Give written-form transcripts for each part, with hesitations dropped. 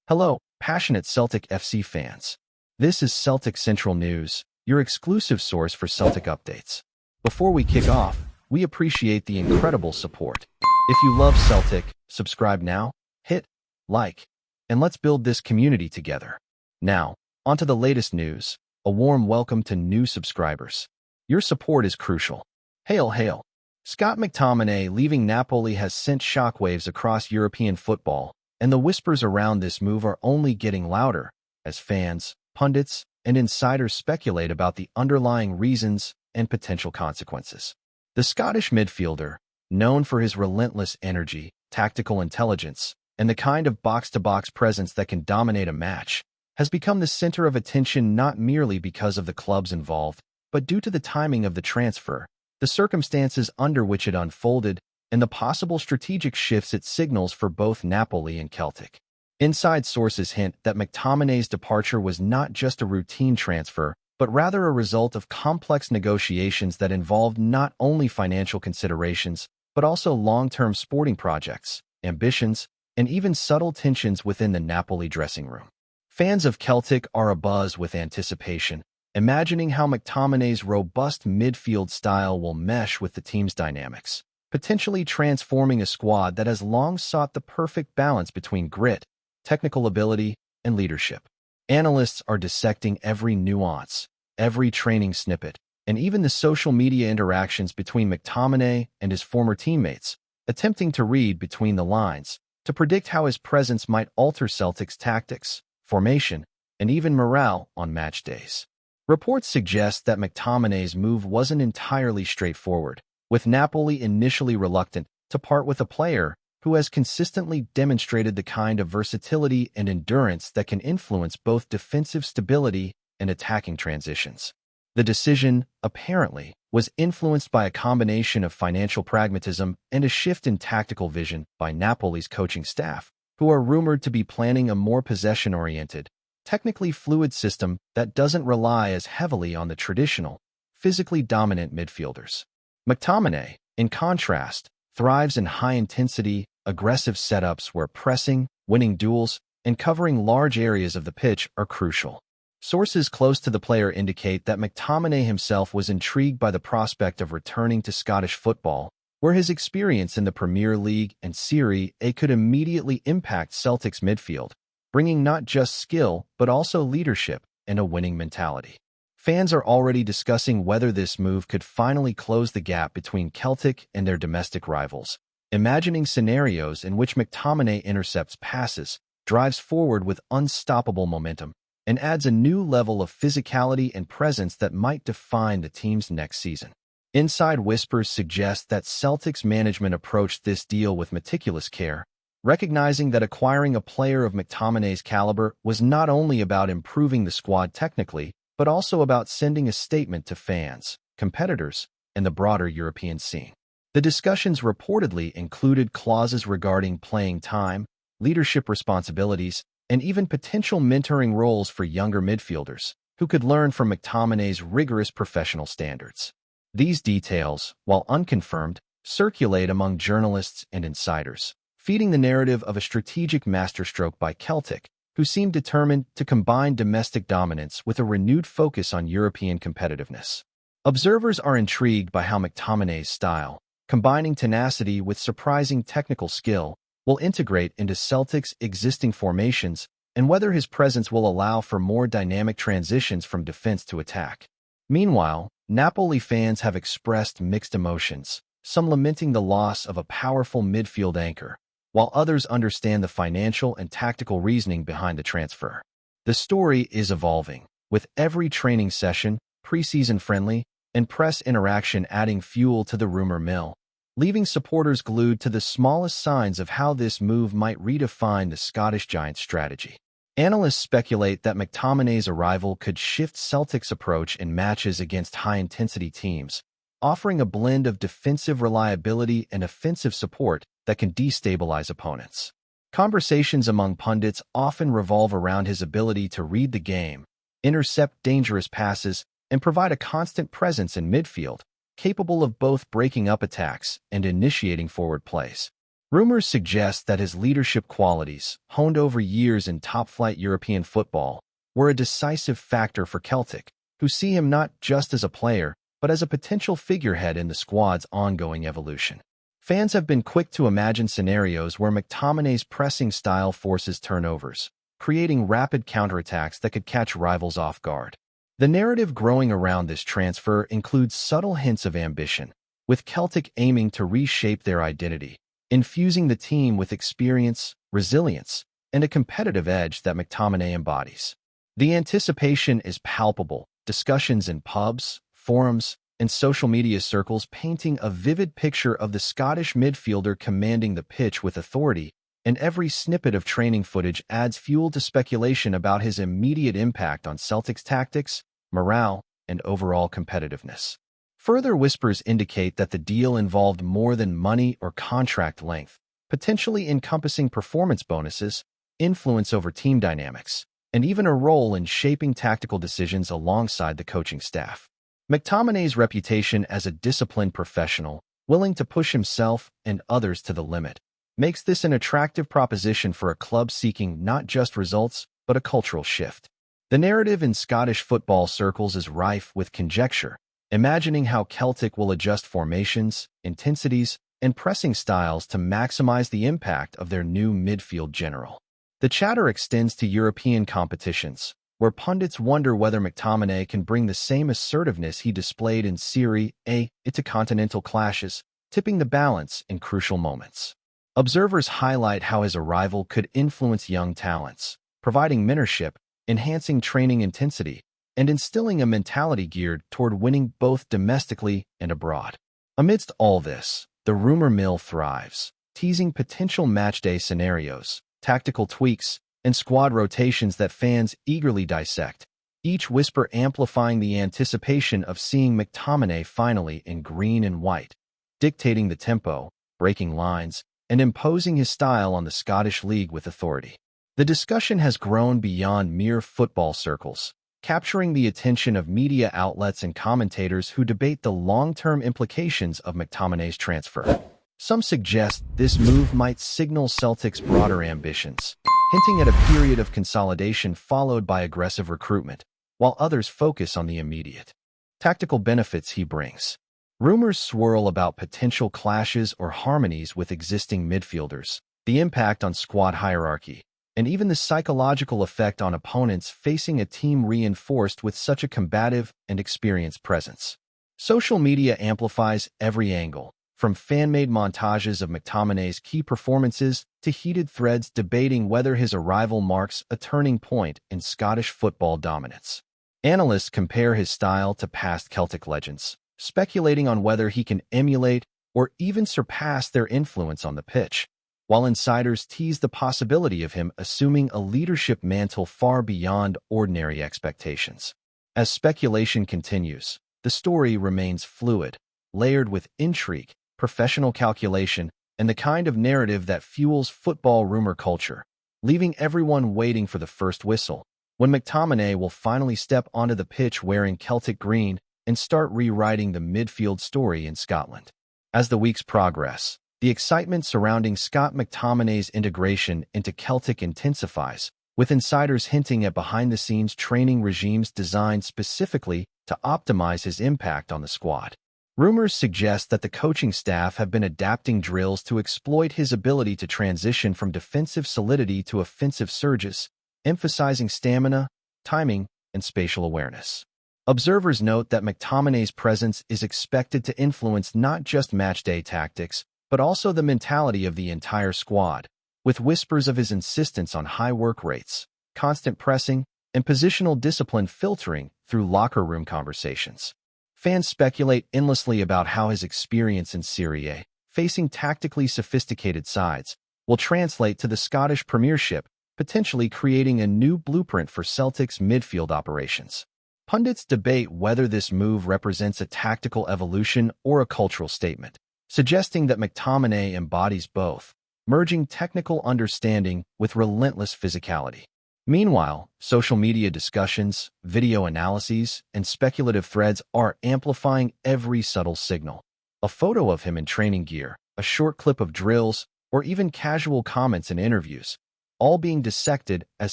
Hello, passionate Celtic FC fans. This is Celtic Central News, your exclusive source for Celtic updates. Before we kick off, we appreciate the incredible support. If you love Celtic, subscribe now, hit like, and let's build this community together. Now, onto the latest news. A warm welcome to new subscribers. Your support is crucial. Hail, hail. Scott McTOMINAY leaving Napoli has sent shockwaves across European football, and the whispers around this move are only getting louder as fans, pundits, and insiders speculate about the underlying reasons and potential consequences. The Scottish midfielder, known for his relentless energy, tactical intelligence, and the kind of box-to-box presence that can dominate a match, has become the center of attention not merely because of the clubs involved, but due to the timing of the transfer, the circumstances under which it unfolded, and the possible strategic shifts it signals for both Napoli and Celtic. Inside sources hint that McTominay's departure was not just a routine transfer, but rather a result of complex negotiations that involved not only financial considerations, but also long-term sporting projects, ambitions, and even subtle tensions within the Napoli dressing room. Fans of Celtic are abuzz with anticipation, imagining how McTominay's robust midfield style will mesh with the team's dynamics, potentially transforming a squad that has long sought the perfect balance between grit, technical ability, and leadership. Analysts are dissecting every nuance, every training snippet, and even the social media interactions between McTominay and his former teammates, attempting to read between the lines, to predict how his presence might alter Celtic's tactics, formation, and even morale on match days. Reports suggest that McTominay's move wasn't entirely straightforward, with Napoli initially reluctant to part with a player who has consistently demonstrated the kind of versatility and endurance that can influence both defensive stability and attacking transitions. The decision, apparently, was influenced by a combination of financial pragmatism and a shift in tactical vision by Napoli's coaching staff, who are rumored to be planning a more possession-oriented, technically fluid system that doesn't rely as heavily on the traditional, physically dominant midfielders. McTominay, in contrast, thrives in high-intensity, aggressive setups where pressing, winning duels, and covering large areas of the pitch are crucial. Sources close to the player indicate that McTominay himself was intrigued by the prospect of returning to Scottish football, where his experience in the Premier League and Serie A could immediately impact Celtic's midfield, bringing not just skill but also leadership and a winning mentality. Fans are already discussing whether this move could finally close the gap between Celtic and their domestic rivals, imagining scenarios in which McTominay intercepts passes, drives forward with unstoppable momentum, and adds a new level of physicality and presence that might define the team's next season. Inside whispers suggest that Celtic's management approached this deal with meticulous care, recognizing that acquiring a player of McTominay's caliber was not only about improving the squad technically, but also about sending a statement to fans, competitors, and the broader European scene. The discussions reportedly included clauses regarding playing time, leadership responsibilities, and even potential mentoring roles for younger midfielders, who could learn from McTominay's rigorous professional standards. These details, while unconfirmed, circulate among journalists and insiders, feeding the narrative of a strategic masterstroke by Celtic, who seem determined to combine domestic dominance with a renewed focus on European competitiveness. Observers are intrigued by how McTominay's style, combining tenacity with surprising technical skill, will integrate into Celtic's existing formations and whether his presence will allow for more dynamic transitions from defense to attack. Meanwhile, Napoli fans have expressed mixed emotions, some lamenting the loss of a powerful midfield anchor, while others understand the financial and tactical reasoning behind the transfer. The story is evolving, with every training session, preseason friendly, and press interaction adding fuel to the rumor mill, leaving supporters glued to the smallest signs of how this move might redefine the Scottish Giants' strategy. Analysts speculate that McTominay's arrival could shift Celtic's approach in matches against high-intensity teams, offering a blend of defensive reliability and offensive support that can destabilize opponents. Conversations among pundits often revolve around his ability to read the game, intercept dangerous passes, and provide a constant presence in midfield, capable of both breaking up attacks and initiating forward plays. Rumors suggest that his leadership qualities, honed over years in top-flight European football, were a decisive factor for Celtic, who see him not just as a player, but as a potential figurehead in the squad's ongoing evolution. Fans have been quick to imagine scenarios where McTominay's pressing style forces turnovers, creating rapid counterattacks that could catch rivals off guard. The narrative growing around this transfer includes subtle hints of ambition, with Celtic aiming to reshape their identity, infusing the team with experience, resilience, and a competitive edge that McTominay embodies. The anticipation is palpable, discussions in pubs, forums, and social media circles painting a vivid picture of the Scottish midfielder commanding the pitch with authority, and every snippet of training footage adds fuel to speculation about his immediate impact on Celtic's tactics, morale, and overall competitiveness. Further whispers indicate that the deal involved more than money or contract length, potentially encompassing performance bonuses, influence over team dynamics, and even a role in shaping tactical decisions alongside the coaching staff. McTominay's reputation as a disciplined professional, willing to push himself and others to the limit, makes this an attractive proposition for a club seeking not just results, but a cultural shift. The narrative in Scottish football circles is rife with conjecture, imagining how Celtic will adjust formations, intensities, and pressing styles to maximize the impact of their new midfield general. The chatter extends to European competitions, where pundits wonder whether McTominay can bring the same assertiveness he displayed in Serie A to continental clashes, tipping the balance in crucial moments. Observers highlight how his arrival could influence young talents, providing mentorship, enhancing training intensity, and instilling a mentality geared toward winning both domestically and abroad. Amidst all this, the rumor mill thrives, teasing potential matchday scenarios, tactical tweaks, and squad rotations that fans eagerly dissect, each whisper amplifying the anticipation of seeing McTominay finally in green and white, dictating the tempo, breaking lines, and imposing his style on the Scottish League with authority. The discussion has grown beyond mere football circles, capturing the attention of media outlets and commentators who debate the long-term implications of McTominay's transfer. Some suggest this move might signal Celtic's broader ambitions, hinting at a period of consolidation followed by aggressive recruitment, while others focus on the immediate tactical benefits he brings. Rumors swirl about potential clashes or harmonies with existing midfielders, the impact on squad hierarchy, and even the psychological effect on opponents facing a team reinforced with such a combative and experienced presence. Social media amplifies every angle, from fan-made montages of McTominay's key performances to heated threads debating whether his arrival marks a turning point in Scottish football dominance. Analysts compare his style to past Celtic legends, speculating on whether he can emulate or even surpass their influence on the pitch, while insiders tease the possibility of him assuming a leadership mantle far beyond ordinary expectations. As speculation continues, the story remains fluid, layered with intrigue, professional calculation, and the kind of narrative that fuels football rumor culture, leaving everyone waiting for the first whistle, when McTominay will finally step onto the pitch wearing Celtic green and start rewriting the midfield story in Scotland. As the weeks progress, the excitement surrounding Scott McTominay's integration into Celtic intensifies, with insiders hinting at behind-the-scenes training regimes designed specifically to optimize his impact on the squad. Rumors suggest that the coaching staff have been adapting drills to exploit his ability to transition from defensive solidity to offensive surges, emphasizing stamina, timing, and spatial awareness. Observers note that McTominay's presence is expected to influence not just matchday tactics, but also the mentality of the entire squad, with whispers of his insistence on high work rates, constant pressing, and positional discipline filtering through locker room conversations. Fans speculate endlessly about how his experience in Serie A, facing tactically sophisticated sides, will translate to the Scottish Premiership, potentially creating a new blueprint for Celtic's midfield operations. Pundits debate whether this move represents a tactical evolution or a cultural statement, suggesting that McTominay embodies both, merging technical understanding with relentless physicality. Meanwhile, social media discussions, video analyses, and speculative threads are amplifying every subtle signal. A photo of him in training gear, a short clip of drills, or even casual comments in interviews, all being dissected as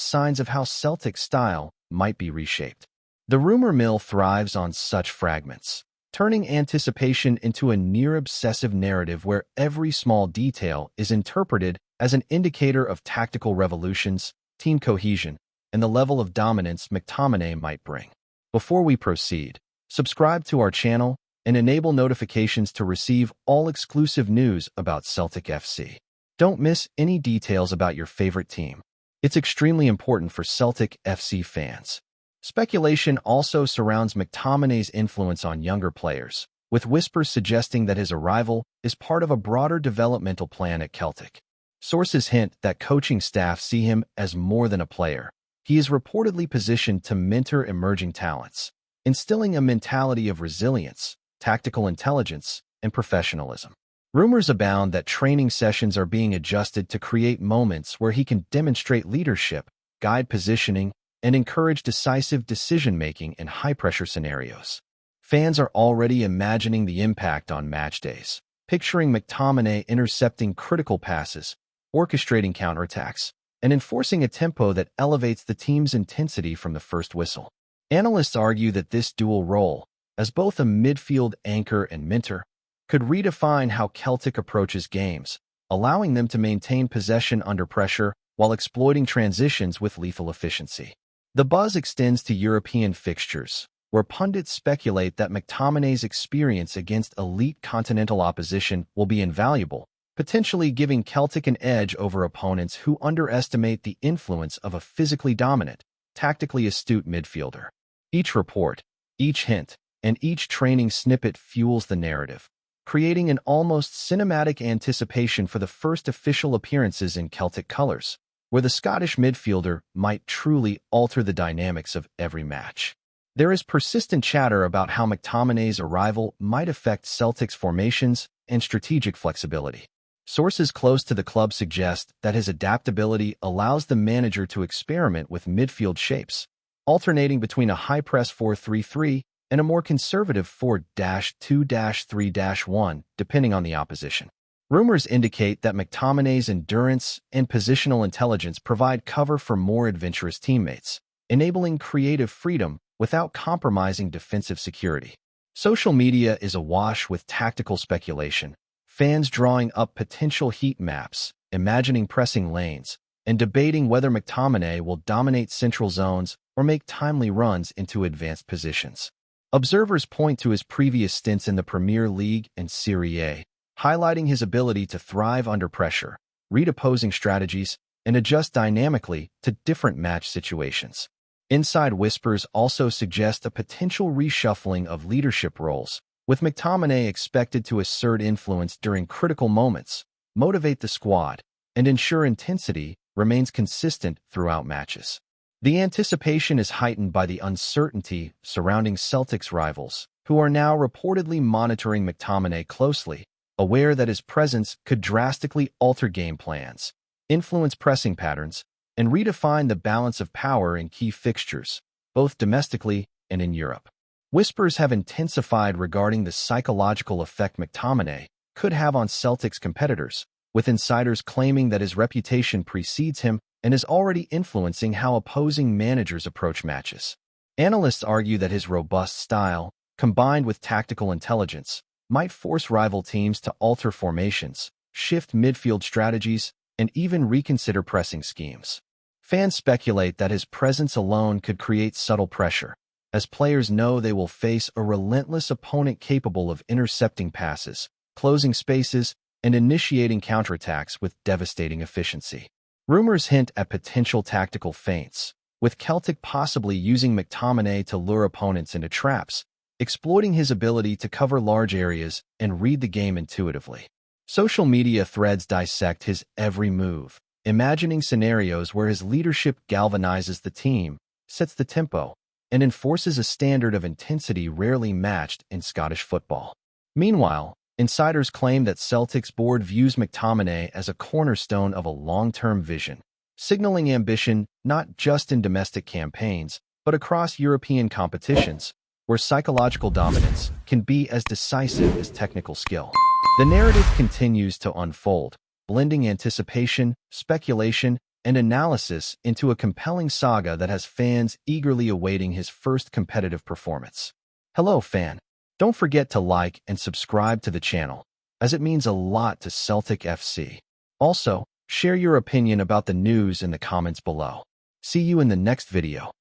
signs of how Celtic style might be reshaped. The rumor mill thrives on such fragments, turning anticipation into a near-obsessive narrative where every small detail is interpreted as an indicator of tactical revolutions, team cohesion, and the level of dominance McTOMINAY might bring. Before we proceed, subscribe to our channel and enable notifications to receive all exclusive news about Celtic FC. Don't miss any details about your favorite team. It's extremely important for Celtic FC fans. Speculation also surrounds McTominay's influence on younger players, with whispers suggesting that his arrival is part of a broader developmental plan at Celtic. Sources hint that coaching staff see him as more than a player. He is reportedly positioned to mentor emerging talents, instilling a mentality of resilience, tactical intelligence, and professionalism. Rumors abound that training sessions are being adjusted to create moments where he can demonstrate leadership, guide positioning, and encourage decisive decision-making in high-pressure scenarios. Fans are already imagining the impact on match days, picturing McTominay intercepting critical passes, orchestrating counterattacks, and enforcing a tempo that elevates the team's intensity from the first whistle. Analysts argue that this dual role, as both a midfield anchor and mentor, could redefine how Celtic approaches games, allowing them to maintain possession under pressure while exploiting transitions with lethal efficiency. The buzz extends to European fixtures, where pundits speculate that McTominay's experience against elite continental opposition will be invaluable, potentially giving Celtic an edge over opponents who underestimate the influence of a physically dominant, tactically astute midfielder. Each report, each hint, and each training snippet fuels the narrative, creating an almost cinematic anticipation for the first official appearances in Celtic colours, where the Scottish midfielder might truly alter the dynamics of every match. There is persistent chatter about how McTominay's arrival might affect Celtic's formations and strategic flexibility. Sources close to the club suggest that his adaptability allows the manager to experiment with midfield shapes, alternating between a high-press 4-3-3 and a more conservative 4-2-3-1, depending on the opposition. Rumors indicate that McTominay's endurance and positional intelligence provide cover for more adventurous teammates, enabling creative freedom without compromising defensive security. Social media is awash with tactical speculation, fans drawing up potential heat maps, imagining pressing lanes, and debating whether McTominay will dominate central zones or make timely runs into advanced positions. Observers point to his previous stints in the Premier League and Serie A, highlighting his ability to thrive under pressure, read opposing strategies, and adjust dynamically to different match situations. Inside whispers also suggest a potential reshuffling of leadership roles, with McTominay expected to assert influence during critical moments, motivate the squad, and ensure intensity remains consistent throughout matches. The anticipation is heightened by the uncertainty surrounding Celtic's rivals, who are now reportedly monitoring McTominay closely, aware that his presence could drastically alter game plans, influence pressing patterns, and redefine the balance of power in key fixtures, both domestically and in Europe. Whispers have intensified regarding the psychological effect McTominay could have on Celtic's competitors, with insiders claiming that his reputation precedes him and is already influencing how opposing managers approach matches. Analysts argue that his robust style, combined with tactical intelligence, might force rival teams to alter formations, shift midfield strategies, and even reconsider pressing schemes. Fans speculate that his presence alone could create subtle pressure, as players know they will face a relentless opponent capable of intercepting passes, closing spaces, and initiating counterattacks with devastating efficiency. Rumors hint at potential tactical feints, with Celtic possibly using McTominay to lure opponents into traps, exploiting his ability to cover large areas and read the game intuitively. Social media threads dissect his every move, imagining scenarios where his leadership galvanizes the team, sets the tempo, and enforces a standard of intensity rarely matched in Scottish football. Meanwhile, insiders claim that Celtic's board views McTominay as a cornerstone of a long-term vision, signaling ambition not just in domestic campaigns, but across European competitions, where psychological dominance can be as decisive as technical skill. The narrative continues to unfold, blending anticipation, speculation, and analysis into a compelling saga that has fans eagerly awaiting his first competitive performance. Hello, fan. Don't forget to like and subscribe to the channel, as it means a lot to Celtic FC. Also, share your opinion about the news in the comments below. See you in the next video.